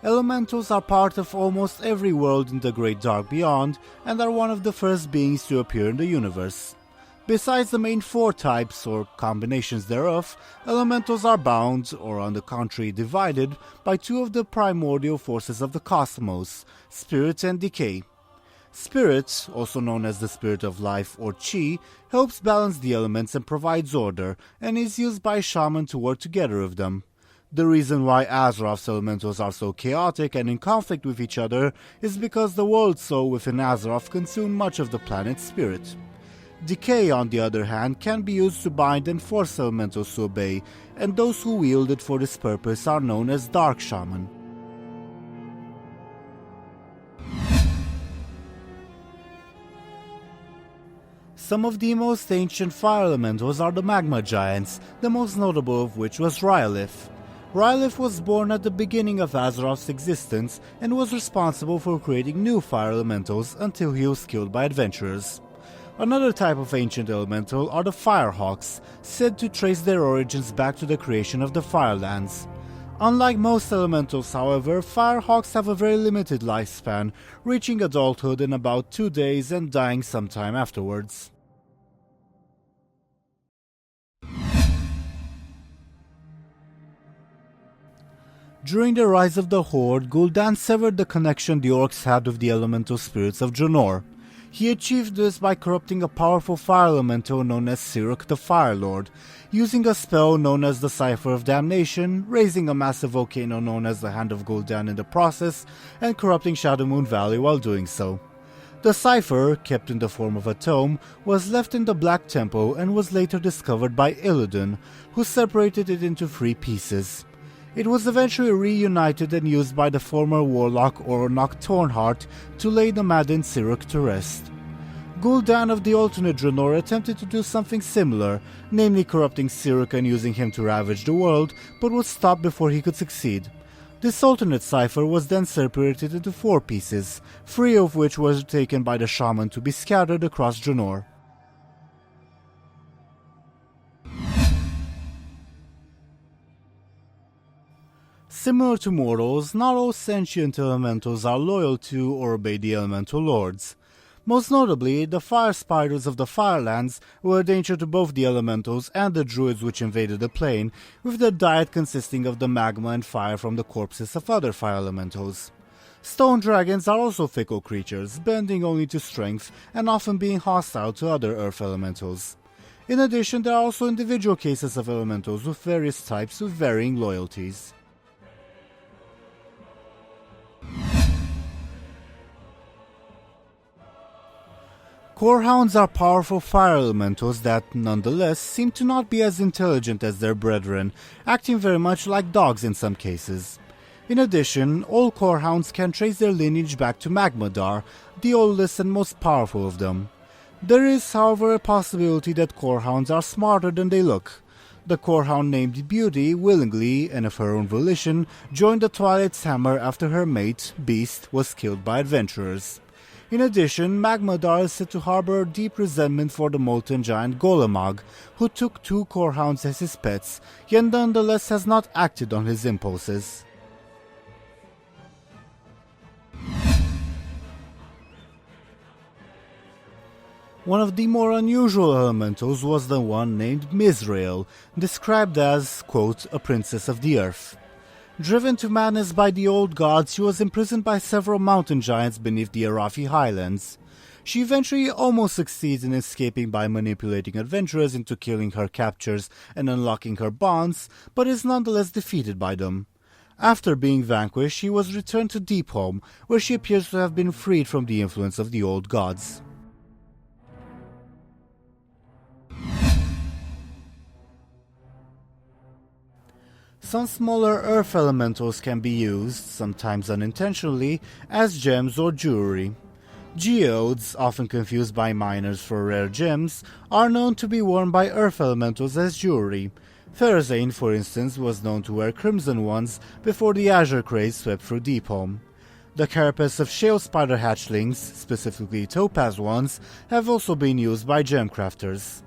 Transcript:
Elementals are part of almost every world in the Great Dark Beyond and are one of the first beings to appear in the universe. Besides the main 4 types or combinations thereof, elementals are bound, or on the contrary divided, by 2 of the primordial forces of the cosmos, spirit and decay. Spirit, also known as the spirit of life or chi, helps balance the elements and provides order, and is used by Shaman to work together with them. The reason why Azeroth's elementals are so chaotic and in conflict with each other is because the world soul within Azeroth consumed much of the planet's spirit. Decay, on the other hand, can be used to bind and force elementals to obey, and those who wield it for this purpose are known as Dark Shaman. Some of the most ancient fire elementals are the magma giants, the most notable of which was Rhyolith. Rhyolith was born at the beginning of Azeroth's existence and was responsible for creating new fire elementals until he was killed by adventurers. Another type of ancient elemental are the Firehawks, said to trace their origins back to the creation of the Firelands. Unlike most elementals, however, Firehawks have a very limited lifespan, reaching adulthood in about 2 days and dying sometime afterwards. During the rise of the Horde, Gul'dan severed the connection the orcs had with the elemental spirits of Draenor. He achieved this by corrupting a powerful fire elemental known as Sirruk the Fire Lord, using a spell known as the Cypher of Damnation, raising a massive volcano known as the Hand of Gul'dan in the process, and corrupting Shadowmoon Valley while doing so. The Cypher, kept in the form of a tome, was left in the Black Temple and was later discovered by Illidan, who separated it into 3 pieces. It was eventually reunited and used by the former warlock Ornok Tornheart to lay the maddened Sirruk to rest. Gul'dan of the alternate Draenor attempted to do something similar, namely corrupting Sirruk and using him to ravage the world, but was stopped before he could succeed. This alternate cipher was then separated into 4 pieces, 3 of which were taken by the Shaman to be scattered across Draenor. Similar to mortals, not all sentient elementals are loyal to or obey the elemental lords. Most notably, the fire spiders of the Firelands were a danger to both the elementals and the druids which invaded the plane, with their diet consisting of the magma and fire from the corpses of other fire elementals. Stone dragons are also fickle creatures, bending only to strength and often being hostile to other earth elementals. In addition, there are also individual cases of elementals with various types with varying loyalties. Core Hounds are powerful fire elementals that, nonetheless, seem to not be as intelligent as their brethren, acting very much like dogs in some cases. In addition, all Core Hounds can trace their lineage back to Magmadar, the oldest and most powerful of them. There is, however, a possibility that Core Hounds are smarter than they look. The Core Hound named Beauty willingly, and of her own volition, joined the Twilight's Hammer after her mate, Beast, was killed by adventurers. In addition, Magmadar is said to harbor deep resentment for the molten giant Golemag, who took 2 Core Hounds as his pets, yet nonetheless has not acted on his impulses. One of the more unusual elementals was the one named Mizrael, described as, quote, a princess of the earth. Driven to madness by the old gods, she was imprisoned by several mountain giants beneath the Arathi Highlands. She eventually almost succeeds in escaping by manipulating adventurers into killing her captors and unlocking her bonds, but is nonetheless defeated by them. After being vanquished, she was returned to Deepholm, where she appears to have been freed from the influence of the old gods. Some smaller earth elementals can be used, sometimes unintentionally, as gems or jewelry. Geodes, often confused by miners for rare gems, are known to be worn by earth elementals as jewelry. Therazane, for instance, was known to wear crimson ones before the azure craze swept through Deepholm. The carapace of shale spider hatchlings, specifically topaz ones, have also been used by gem crafters.